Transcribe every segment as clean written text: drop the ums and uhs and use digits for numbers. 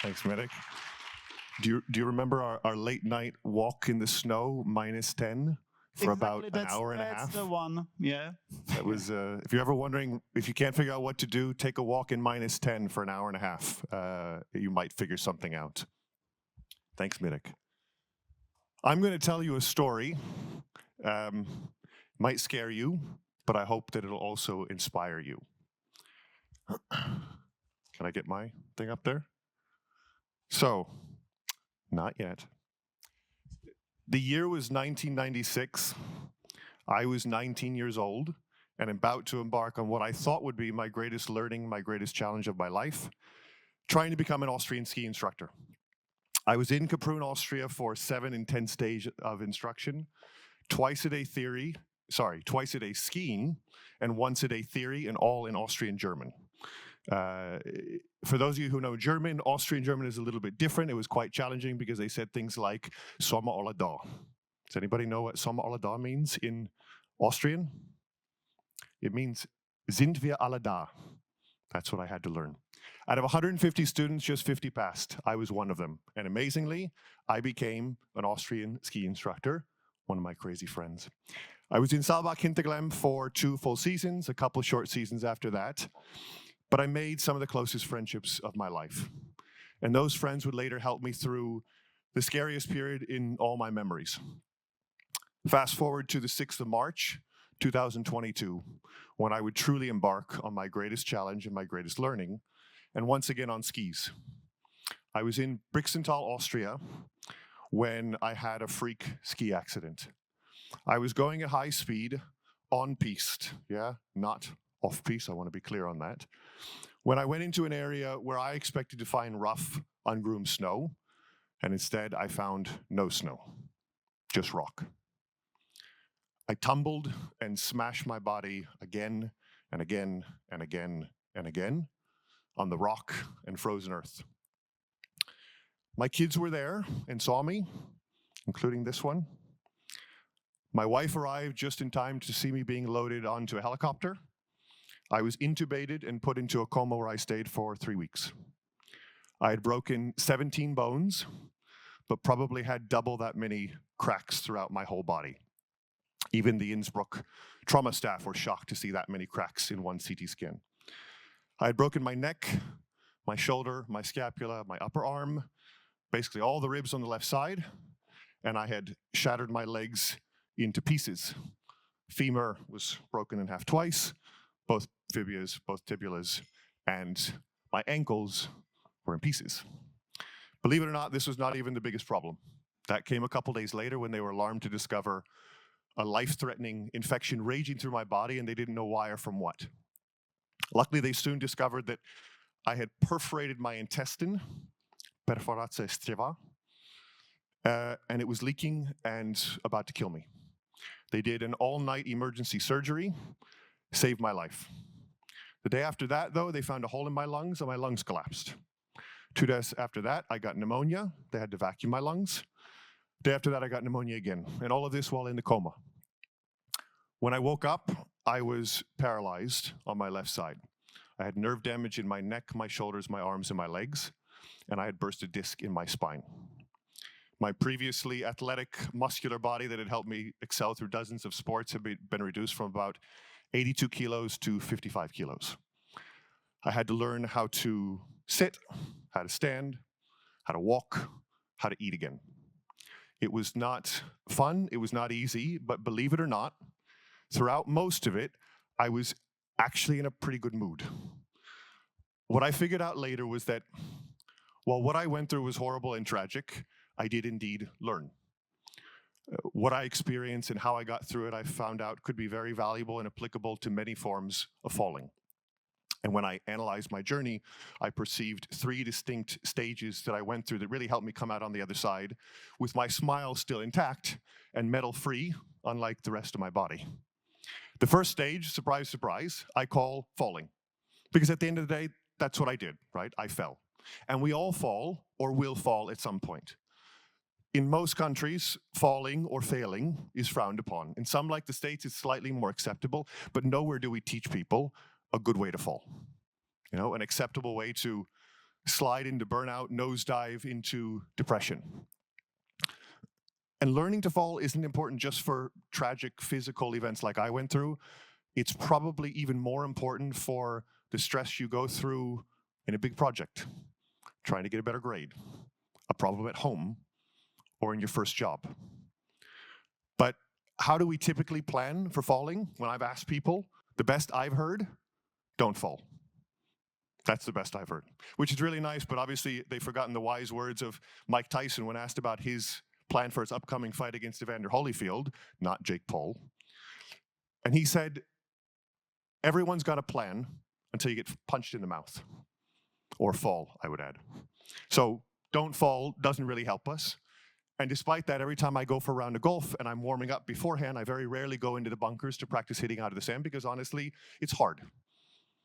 Thanks, Medic. Do you remember our late night walk in the snow, -10, for about an hour and a half? That's the one, yeah. That was, if you're ever wondering, if you can't figure out what to do, take a walk in -10 for an hour and a half. You might figure something out. Thanks, Midik. I'm going to tell you a story. Might scare you, but I hope that it'll also inspire you. Can I get my thing up there? So, not yet. The year was 1996. I was 19 years old and about to embark on what I thought would be my greatest learning, my greatest challenge of my life, trying to become an Austrian ski instructor. I was in Kaprun, Austria for 7 and 10 days of instruction, twice a day skiing, and once a day theory, and all in Austrian German. For those of you who know German, Austrian German is a little bit different. It was quite challenging because they said things like Sommer alle da. Does anybody know what Sommer alle da means in Austrian? It means sind wir alle da. That's what I had to learn. Out of 150 students, just 50 passed. I was one of them. And amazingly, I became an Austrian ski instructor, one of my crazy friends. I was in Saalbach Hinterglemm for 2 full seasons, a couple short seasons after that. But I made some of the closest friendships of my life. And those friends would later help me through the scariest period in all my memories. Fast forward to the 6th of March, 2022, when I would truly embark on my greatest challenge and my greatest learning, and once again on skis. I was in Brixental, Austria, when I had a freak ski accident. I was going at high speed on piste, not off-piste, I want to be clear on that. When I went into an area where I expected to find rough, ungroomed snow, and instead I found no snow, just rock. I tumbled and smashed my body again and again and again and again on the rock and frozen earth. My kids were there and saw me, including this one. My wife arrived just in time to see me being loaded onto a helicopter. I was intubated and put into a coma where I stayed for 3 weeks. I had broken 17 bones, but probably had double that many cracks throughout my whole body. Even the Innsbruck trauma staff were shocked to see that many cracks in one CT scan. I had broken my neck, my shoulder, my scapula, my upper arm, basically all the ribs on the left side, and I had shattered my legs into pieces. Femur was broken in half twice, both fibulas, both tibulas, and my ankles were in pieces. Believe it or not, this was not even the biggest problem. That came a couple days later when they were alarmed to discover a life-threatening infection raging through my body, and they didn't know why or from what. Luckily, they soon discovered that I had perforated my intestine, perforacja streva, and it was leaking and about to kill me. They did an all-night emergency surgery, saved my life. The day after that, though, they found a hole in my lungs and my lungs collapsed. 2 days after that, I got pneumonia. They had to vacuum my lungs. The day after that, I got pneumonia again, and all of this while in the coma. When I woke up, I was paralyzed on my left side. I had nerve damage in my neck, my shoulders, my arms, and my legs, and I had burst a disc in my spine. My previously athletic, muscular body that had helped me excel through dozens of sports had been reduced from about 82 kilos to 55 kilos. I had to learn how to sit, how to stand, how to walk, how to eat again. It was not fun, it was not easy, but believe it or not, throughout most of it, I was actually in a pretty good mood. What I figured out later was that while what I went through was horrible and tragic, I did indeed learn. What I experienced and how I got through it, I found out could be very valuable and applicable to many forms of falling. And when I analyzed my journey, I perceived 3 distinct stages that I went through that really helped me come out on the other side with my smile still intact and metal-free, unlike the rest of my body. The first stage, surprise, surprise, I call falling. Because at the end of the day, that's what I did, right? I fell. And we all fall or will fall at some point. In most countries, falling or failing is frowned upon. In some, like the States, it's slightly more acceptable, but nowhere do we teach people a good way to fall. You know, an acceptable way to slide into burnout, nosedive into depression. And learning to fall isn't important just for tragic physical events like I went through. It's probably even more important for the stress you go through in a big project, trying to get a better grade, a problem at home, or in your first job. But how do we typically plan for falling? When I've asked people, the best I've heard, don't fall. That's the best I've heard, which is really nice, but obviously they've forgotten the wise words of Mike Tyson when asked about his plan for his upcoming fight against Evander Holyfield, not Jake Paul. And he said, everyone's got a plan until you get punched in the mouth. Or fall, I would add. So don't fall doesn't really help us. And despite that, every time I go for a round of golf and I'm warming up beforehand, I very rarely go into the bunkers to practice hitting out of the sand because honestly, it's hard.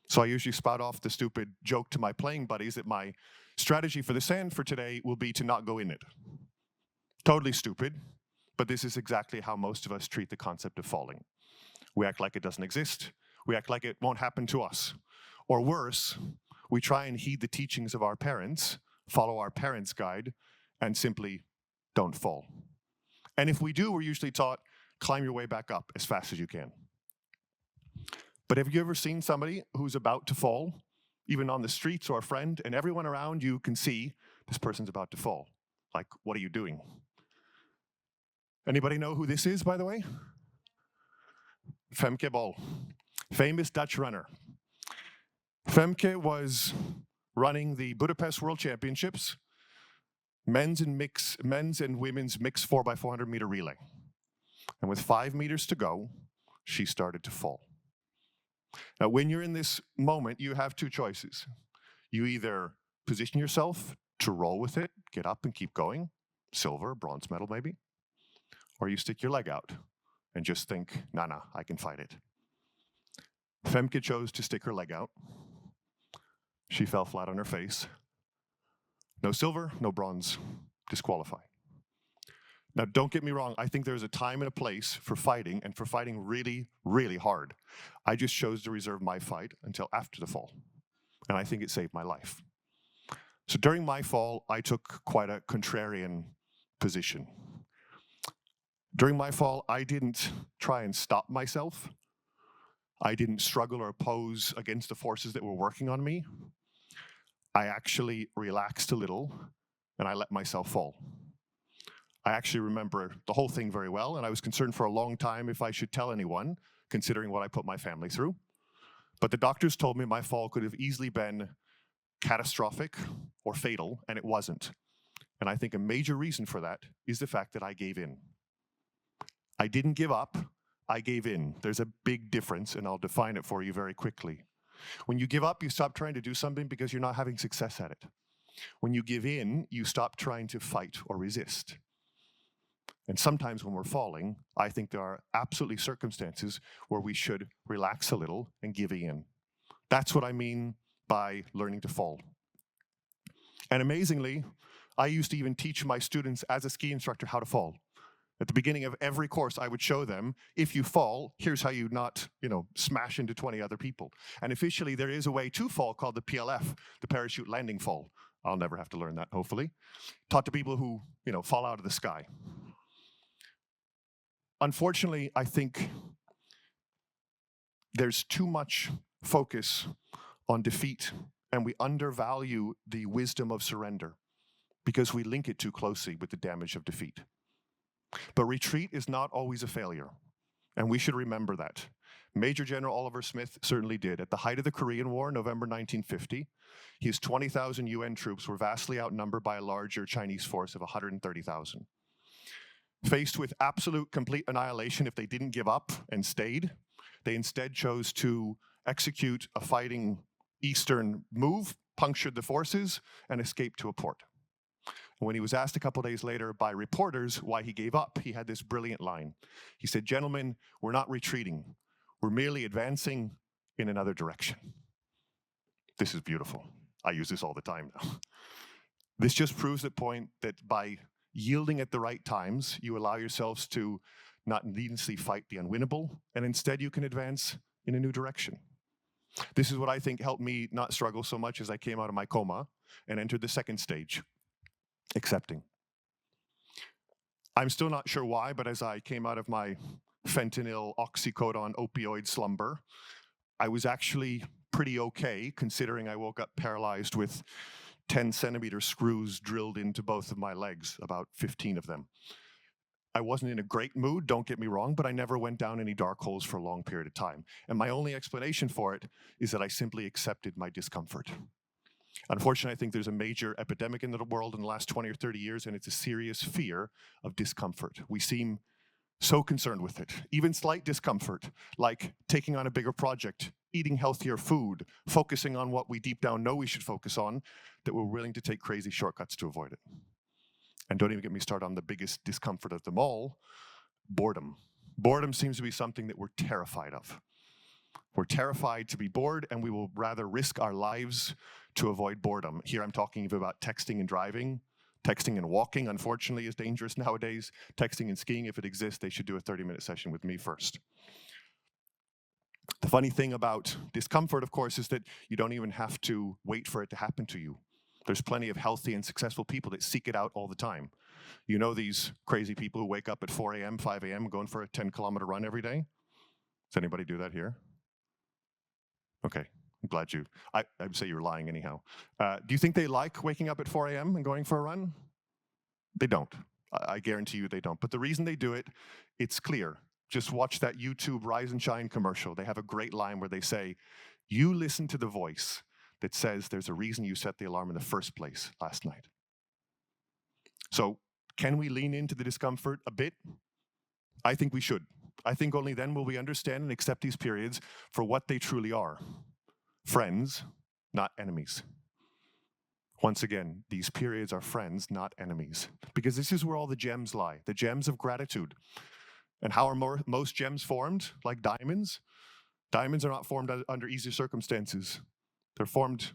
So I usually spout off the stupid joke to my playing buddies that my strategy for the sand for today will be to not go in it. Totally stupid, but this is exactly how most of us treat the concept of falling. We act like it doesn't exist. We act like it won't happen to us. Or worse, we try and heed the teachings of our parents, follow our parents' guide, and simply don't fall. And if we do, we're usually taught, climb your way back up as fast as you can. But have you ever seen somebody who's about to fall, even on the streets or a friend, and everyone around you can see this person's about to fall? Like, what are you doing? Anybody know who this is, by the way? Femke Bol, famous Dutch runner. Femke was running the Budapest World Championships, men's and women's mixed 4x400 meter relay. And with 5 meters to go, she started to fall. Now, when you're in this moment, you have two choices. You either position yourself to roll with it, get up and keep going, silver, bronze medal maybe, or you stick your leg out and just think, nah, I can fight it. Femke chose to stick her leg out. She fell flat on her face. No silver, no bronze, disqualified. Now, don't get me wrong, I think there's a time and a place for fighting, and for fighting really, really hard. I just chose to reserve my fight until after the fall, and I think it saved my life. So during my fall, I took quite a contrarian position. During my fall, I didn't try and stop myself. I didn't struggle or oppose against the forces that were working on me. I actually relaxed a little, and I let myself fall. I actually remember the whole thing very well, and I was concerned for a long time if I should tell anyone, considering what I put my family through. But the doctors told me my fall could have easily been catastrophic or fatal, and it wasn't. And I think a major reason for that is the fact that I gave in. I didn't give up, I gave in. There's a big difference, and I'll define it for you very quickly. When you give up, you stop trying to do something because you're not having success at it. When you give in, you stop trying to fight or resist. And sometimes when we're falling, I think there are absolutely circumstances where we should relax a little and give in. That's what I mean by learning to fall. And amazingly, I used to even teach my students as a ski instructor how to fall. At the beginning of every course, I would show them, if you fall, here's how you not, smash into 20 other people. And officially, there is a way to fall called the PLF, the parachute landing fall. I'll never have to learn that, hopefully. Taught to people who, fall out of the sky. Unfortunately, I think there's too much focus on defeat, and we undervalue the wisdom of surrender because we link it too closely with the damage of defeat. But retreat is not always a failure, and we should remember that. Major General Oliver Smith certainly did. At the height of the Korean War, November 1950, his 20,000 UN troops were vastly outnumbered by a larger Chinese force of 130,000. Faced with absolute complete annihilation if they didn't give up and stayed, they instead chose to execute a fighting eastern move, punctured the forces, and escaped to a port. When he was asked a couple days later by reporters why he gave up, he had this brilliant line. He said, "Gentlemen, we're not retreating. We're merely advancing in another direction." This is beautiful. I use this all the time now. This just proves the point that by yielding at the right times, you allow yourselves to not needlessly fight the unwinnable, and instead you can advance in a new direction. This is what I think helped me not struggle so much as I came out of my coma. and entered the second stage, accepting. I'm still not sure why, but as I came out of my fentanyl, oxycodone, opioid slumber, I was actually pretty okay, considering I woke up paralyzed with 10-centimeter screws drilled into both of my legs, about 15 of them. I wasn't in a great mood, don't get me wrong, but I never went down any dark holes for a long period of time. And my only explanation for it is that I simply accepted my discomfort. Unfortunately, I think there's a major epidemic in the world in the last 20 or 30 years, and it's a serious fear of discomfort. We seem so concerned with it. Even slight discomfort, like taking on a bigger project, eating healthier food, focusing on what we deep down know we should focus on, that we're willing to take crazy shortcuts to avoid it. And don't even get me started on the biggest discomfort of them all, boredom. Boredom seems to be something that we're terrified of. We're terrified to be bored, and we will rather risk our lives to avoid boredom. Here I'm talking even about texting and driving. Texting and walking, unfortunately, is dangerous nowadays. Texting and skiing, if it exists, they should do a 30-minute session with me first. The funny thing about discomfort, of course, is that you don't even have to wait for it to happen to you. There's plenty of healthy and successful people that seek it out all the time. You know these crazy people who wake up at 4 a.m., 5 a.m., going for a 10-kilometer run every day? Does anybody do that here? Okay, I'm glad you. I would say you're lying anyhow. Do you think they like waking up at 4 a.m. and going for a run? They don't. I guarantee you they don't. But the reason they do it, it's clear. Just watch that YouTube Rise and Shine commercial. They have a great line where they say, you listen to the voice that says there's a reason you set the alarm in the first place last night. So can we lean into the discomfort a bit? I think we should. I think only then will we understand and accept these periods for what they truly are. Friends, not enemies. Once again, these periods are friends, not enemies. Because this is where all the gems lie, the gems of gratitude. And how are most gems formed? Like diamonds? Diamonds are not formed under easy circumstances. They're formed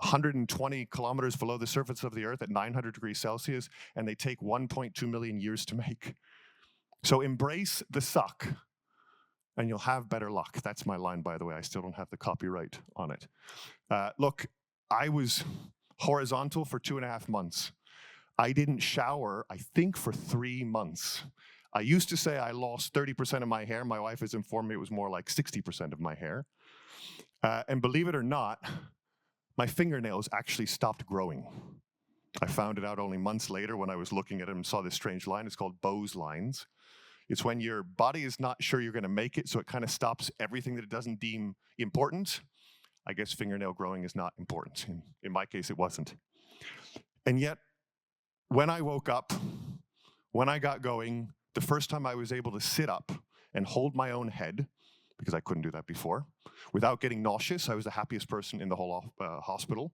120 kilometers below the surface of the earth at 900 degrees Celsius, and they take 1.2 million years to make. So embrace the suck, and you'll have better luck. That's my line, by the way. I still don't have the copyright on it. Look, I was horizontal for 2.5 months. I didn't shower, I think, for 3 months. I used to say I lost 30% of my hair. My wife has informed me it was more like 60% of my hair. And believe it or not, my fingernails actually stopped growing. I found it out only months later when I was looking at them and saw this strange line. It's called Bow's lines. It's when your body is not sure you're going to make it, so it kind of stops everything that it doesn't deem important. I guess fingernail growing is not important. In my case, it wasn't. And yet, when I woke up, when I got going, the first time I was able to sit up and hold my own head, because I couldn't do that before, without getting nauseous, I was the happiest person in the whole hospital.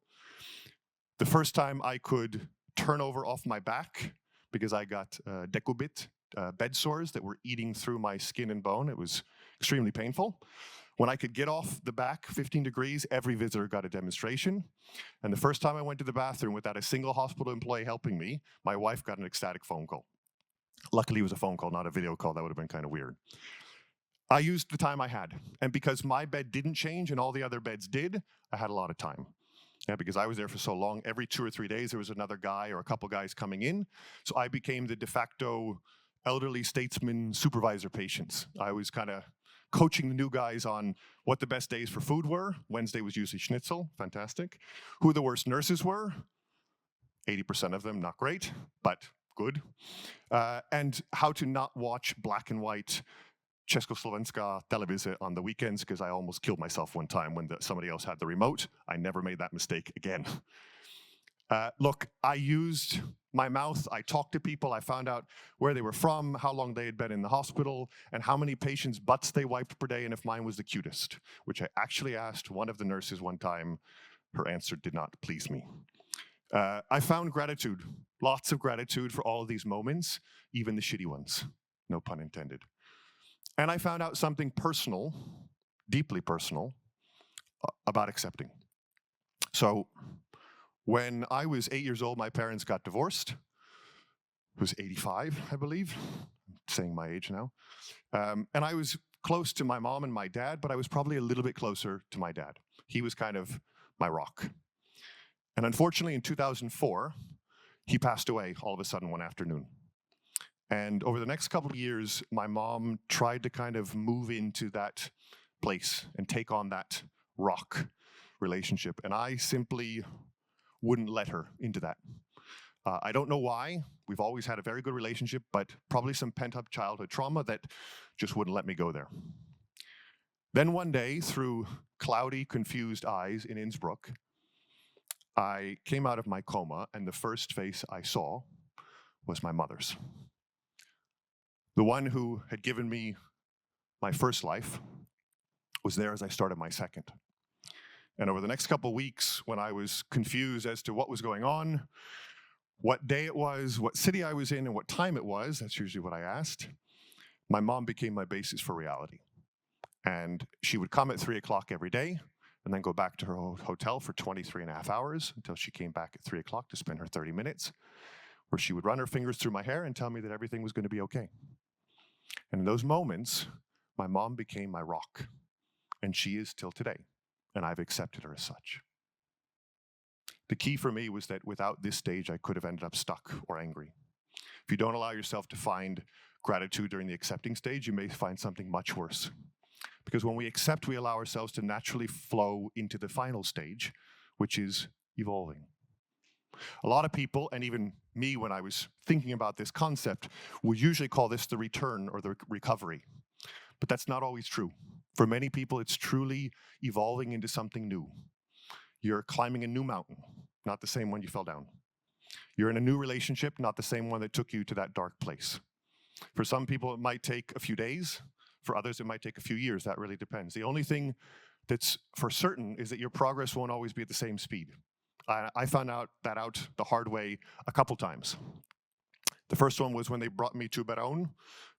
The first time I could turn over off my back, because I got decubit, bed sores that were eating through my skin and bone. It was extremely painful. When I could get off the back 15 degrees, every visitor got a demonstration. And the first time I went to the bathroom without a single hospital employee helping me, my wife got an ecstatic phone call. Luckily, it was a phone call, not a video call. That would have been kind of weird. I used the time I had. And because my bed didn't change and all the other beds did, I had a lot of time. Yeah, because I was there for so long, every 2 or 3 days, there was another guy or a couple guys coming in. So I became the de facto elderly statesman supervisor patients. I was kind of coaching the new guys on what the best days for food were. Wednesday was usually schnitzel, fantastic. Who the worst nurses were. 80% of them, not great, but good. And how to not watch black and white Czechoslovenska television on the weekends, because I almost killed myself one time when somebody else had the remote. I never made that mistake again. Look, I used my mouth. I talked to people. I found out where they were from, how long they had been in the hospital, and how many patients' butts they wiped per day, and if mine was the cutest, which I actually asked one of the nurses one time. Her answer did not please me. I found gratitude, lots of gratitude for all of these moments, even the shitty ones, no pun intended. And I found out something personal, deeply personal, about accepting. So when I was 8 years old, my parents got divorced. I was 85, I believe. I'm saying my age now. And I was close to my mom and my dad, but I was probably a little bit closer to my dad. He was kind of my rock. And unfortunately, in 2004, he passed away all of a sudden one afternoon. And over the next couple of years, my mom tried to kind of move into that place and take on that rock relationship. And I simply wouldn't let her into that. I don't know why. We've always had a very good relationship, but probably some pent-up childhood trauma that just wouldn't let me go there. Then one day, through cloudy, confused eyes in Innsbruck, I came out of my coma, and the first face I saw was my mother's. The one who had given me my first life was there as I started my second. And over the next couple of weeks, when I was confused as to what was going on, what day it was, what city I was in, and what time it was, that's usually what I asked, my mom became my basis for reality. And she would come at 3 o'clock every day and then go back to her hotel for 23 and a half hours until she came back at 3 o'clock to spend her 30 minutes, where she would run her fingers through my hair and tell me that everything was going to be okay. And in those moments, my mom became my rock, and she is till today, and I've accepted her as such. The key for me was that without this stage, I could have ended up stuck or angry. If you don't allow yourself to find gratitude during the accepting stage, you may find something much worse. Because when we accept, we allow ourselves to naturally flow into the final stage, which is evolving. A lot of people, and even me when I was thinking about this concept, would usually call this the return or the recovery. But that's not always true. For many people, it's truly evolving into something new. You're climbing a new mountain, not the same one you fell down. You're in a new relationship, not the same one that took you to that dark place. For some people, it might take a few days. For others, it might take a few years. That really depends. The only thing that's for certain is that your progress won't always be at the same speed. I found that out the hard way a couple times. The first one was when they brought me to Beroun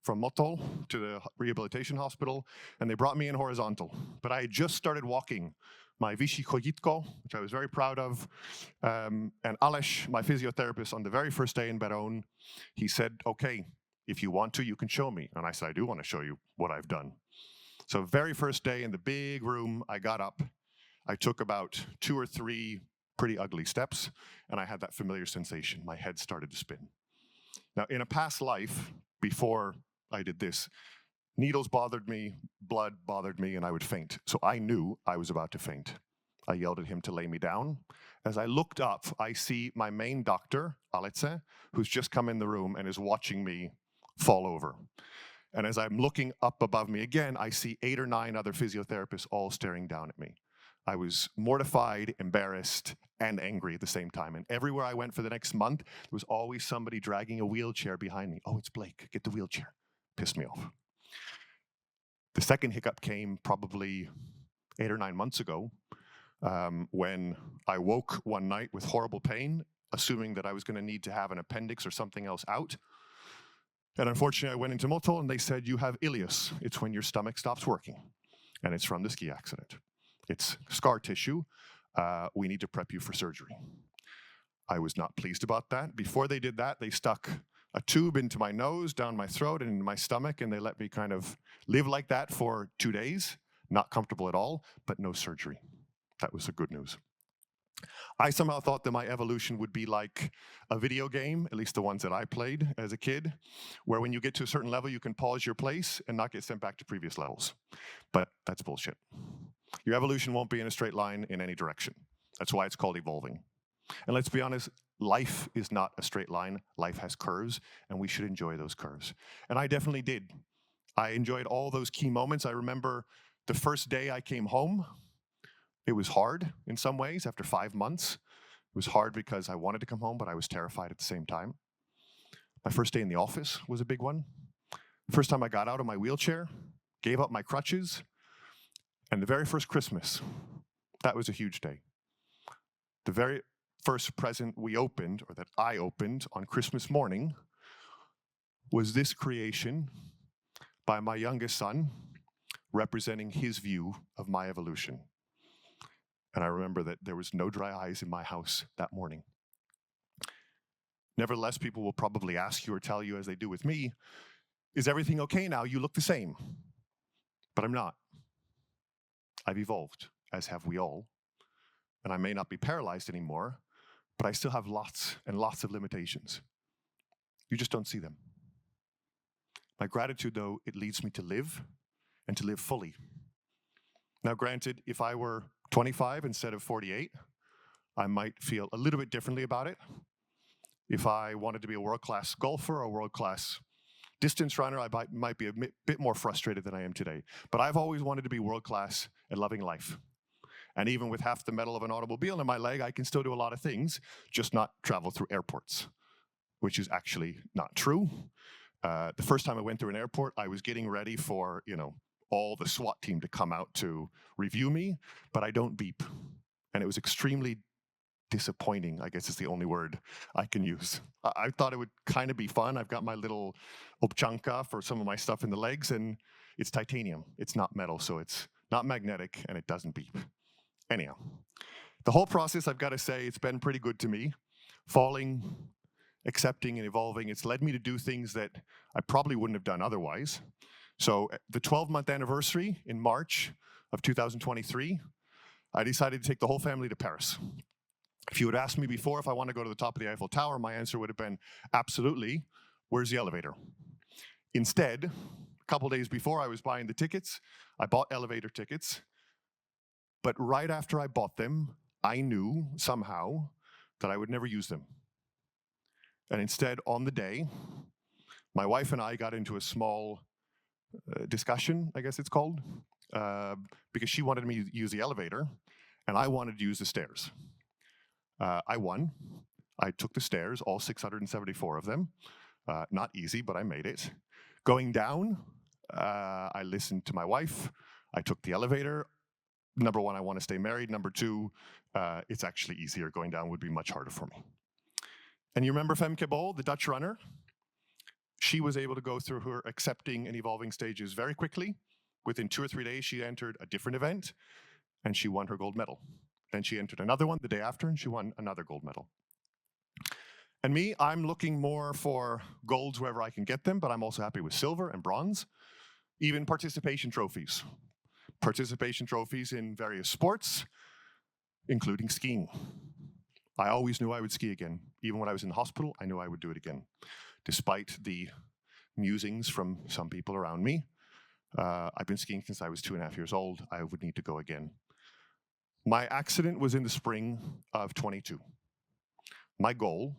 from Motol to the rehabilitation hospital, and they brought me in horizontal. But I had just started walking my Vichy Chojitko, which I was very proud of, and Aleš, my physiotherapist, on the very first day in Beroun, he said, okay, if you want to, you can show me. And I said, I do want to show you what I've done. So very first day in the big room, I got up. I took about 2 or 3 pretty ugly steps, and I had that familiar sensation. My head started to spin. Now, in a past life, before I did this, needles bothered me, blood bothered me, and I would faint. So I knew I was about to faint. I yelled at him to lay me down. As I looked up, I see my main doctor, Alece, who's just come in the room and is watching me fall over. And as I'm looking up above me again, I see 8 or 9 other physiotherapists all staring down at me. I was mortified, embarrassed, and angry at the same time. And everywhere I went for the next month, there was always somebody dragging a wheelchair behind me. Oh, it's Blake, get the wheelchair. Pissed me off. The second hiccup came probably 8 or 9 months ago, when I woke one night with horrible pain, assuming that I was going to need to have an appendix or something else out. And unfortunately, I went into Motol and they said, you have ileus. It's when your stomach stops working. And it's from the ski accident. It's scar tissue. We need to prep you for surgery. I was not pleased about that. Before they did that, they stuck a tube into my nose, down my throat, and into my stomach, and they let me kind of live like that for 2 days. Not comfortable at all, but no surgery. That was the good news. I somehow thought that my evolution would be like a video game, at least the ones that I played as a kid, where when you get to a certain level, you can pause your place and not get sent back to previous levels. But that's bullshit. Your evolution won't be in a straight line in any direction. That's why it's called evolving. And let's be honest, life is not a straight line. Life has curves, and we should enjoy those curves. And I definitely did. I enjoyed all those key moments. I remember the first day I came home. It was hard in some ways after 5 months. It was hard because I wanted to come home, but I was terrified at the same time. My first day in the office was a big one. The first time I got out of my wheelchair, gave up my crutches, and the very first Christmas, that was a huge day. The very first present we opened, or that I opened on Christmas morning, was this creation by my youngest son, representing his view of my evolution. And I remember that there was no dry eyes in my house that morning. Nevertheless, people will probably ask you or tell you, as they do with me, is everything okay now? You look the same. But I'm not. I've evolved, as have we all. And I may not be paralyzed anymore, but I still have lots and lots of limitations. You just don't see them. My gratitude, though, it leads me to live and to live fully. Now, granted, if I were 25 instead of 48, I might feel a little bit differently about it. If I wanted to be a world-class golfer or a world-class distance runner, I might be a bit more frustrated than I am today. But I've always wanted to be world-class at loving life. And even with half the metal of an automobile in my leg, I can still do a lot of things, just not travel through airports, which is actually not true. The first time I went through an airport, I was getting ready for, all the SWAT team to come out to review me, but I don't beep. And it was extremely disappointing, I guess is the only word I can use. I thought it would kind of be fun. I've got my little obchanka for some of my stuff in the legs, and it's titanium. It's not metal, so it's not magnetic, and it doesn't beep. Anyhow, the whole process, I've got to say, it's been pretty good to me. Falling, accepting, and evolving, it's led me to do things that I probably wouldn't have done otherwise. So the 12-month anniversary in March of 2023, I decided to take the whole family to Paris. If you had asked me before if I want to go to the top of the Eiffel Tower, my answer would have been absolutely. Where's the elevator? Instead, a couple days before I was buying the tickets, I bought elevator tickets. But right after I bought them, I knew somehow that I would never use them. And instead, on the day, my wife and I got into a small discussion, I guess it's called, because she wanted me to use the elevator, and I wanted to use the stairs. I won. I took the stairs, all 674 of them. Not easy, but I made it. Going down, I listened to my wife. I took the elevator. Number one, I want to stay married. Number two, it's actually easier. Going down would be much harder for me. And you remember Femke Bol, the Dutch runner? She was able to go through her accepting and evolving stages very quickly. Within 2 or 3 days, she entered a different event, and she won her gold medal. Then she entered another one the day after, and she won another gold medal. And me, I'm looking more for golds wherever I can get them, but I'm also happy with silver and bronze, even participation trophies. Participation trophies in various sports, including skiing. I always knew I would ski again. Even when I was in the hospital, I knew I would do it again. Despite the musings from some people around me, I've been skiing since I was 2.5 years old. I would need to go again. My accident was in the spring of 22. My goal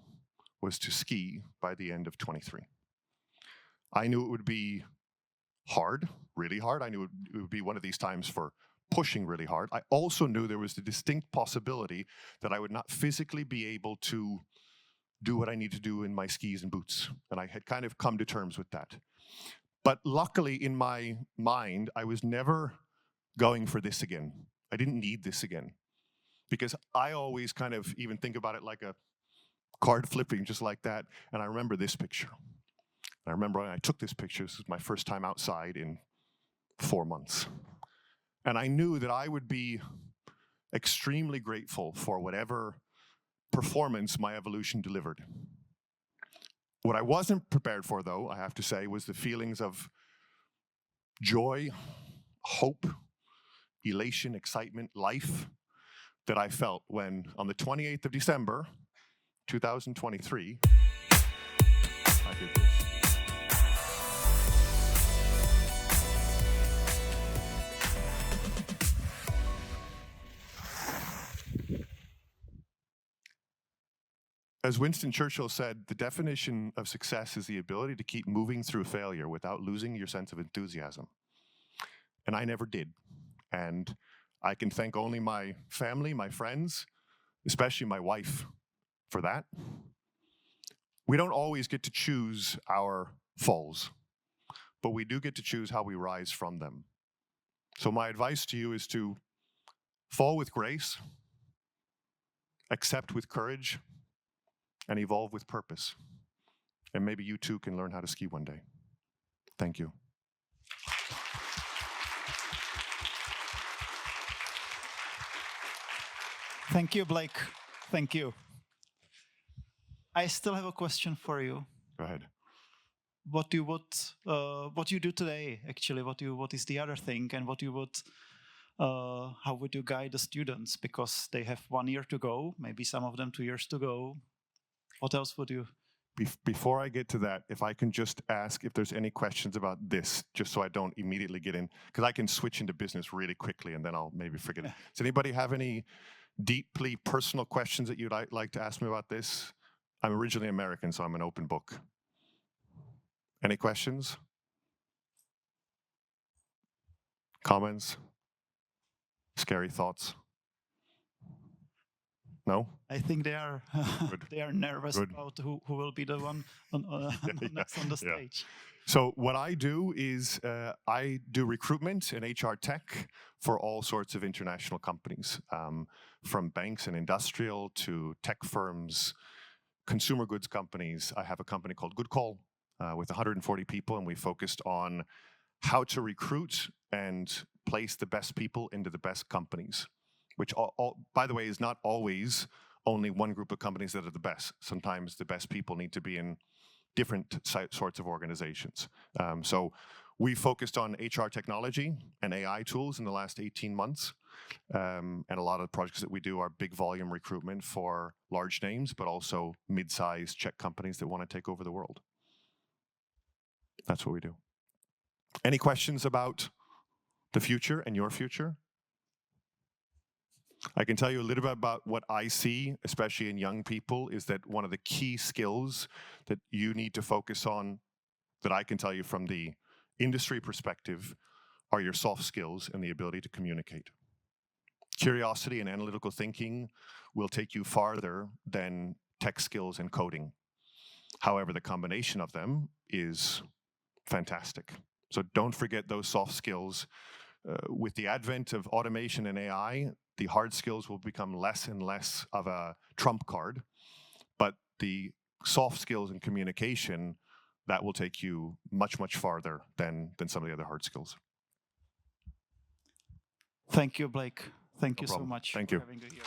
was to ski by the end of 23. I knew it would be hard, really hard. I knew it would be one of these times for pushing really hard. I also knew there was the distinct possibility that I would not physically be able to do what I need to do in my skis and boots. And I had kind of come to terms with that. But luckily in my mind, I was never going for this again. I didn't need this again. Because I always kind of even think about it like a card flipping, just like that. And I remember this picture. I remember when I took this picture, this was my first time outside in 4 months. And I knew that I would be extremely grateful for whatever performance my evolution delivered. What I wasn't prepared for, though, I have to say, was the feelings of joy, hope, elation, excitement, life that I felt when, on the 28th of December, 2023, I did this. As Winston Churchill said, the definition of success is the ability to keep moving through failure without losing your sense of enthusiasm. And I never did. And I can thank only my family, my friends, especially my wife, for that. We don't always get to choose our falls, but we do get to choose how we rise from them. So my advice to you is to fall with grace, accept with courage, and evolve with purpose. And maybe you too can learn how to ski one day. Thank you. Thank you, Blake. Thank you. I still have a question for you. Go ahead. What you do today, actually? What is the other thing, and what you would how would you guide the students? Because they have 1 year to go, maybe some of them 2 years to go. What else would you? Before I get to that, if I can just ask if there's any questions about this, just so I don't immediately get in, because I can switch into business really quickly and then I'll maybe forget it. Does anybody have any deeply personal questions that you'd like to ask me about this? I'm originally American, so I'm an open book. Any questions? Comments? Scary thoughts? No? I think they are they are nervous about who will be the one next on the stage. So what I do is I do recruitment and HR tech for all sorts of international companies, from banks and industrial to tech firms, consumer goods companies. I have a company called Good Call with 140 people, and we focused on how to recruit and place the best people into the best companies, which, by the way, is not always only one group of companies that are the best. Sometimes the best people need to be in different sorts of organizations. So we focused on HR technology and AI tools in the last 18 months. And a lot of the projects that we do are big volume recruitment for large names, but also mid-sized Czech companies that want to take over the world. That's what we do. Any questions about the future and your future? I can tell you a little bit about what I see, especially in young people, is that one of the key skills that you need to focus on, that I can tell you from the industry perspective, are your soft skills and the ability to communicate. Curiosity and analytical thinking will take you farther than tech skills and coding. However, the combination of them is fantastic. So don't forget those soft skills. With the advent of automation and AI, the hard skills will become less and less of a trump card, but the soft skills and communication, that will take you much, much farther than some of the other hard skills. Thank you, Blake. Thank you so problem. much Thank for you. having you here.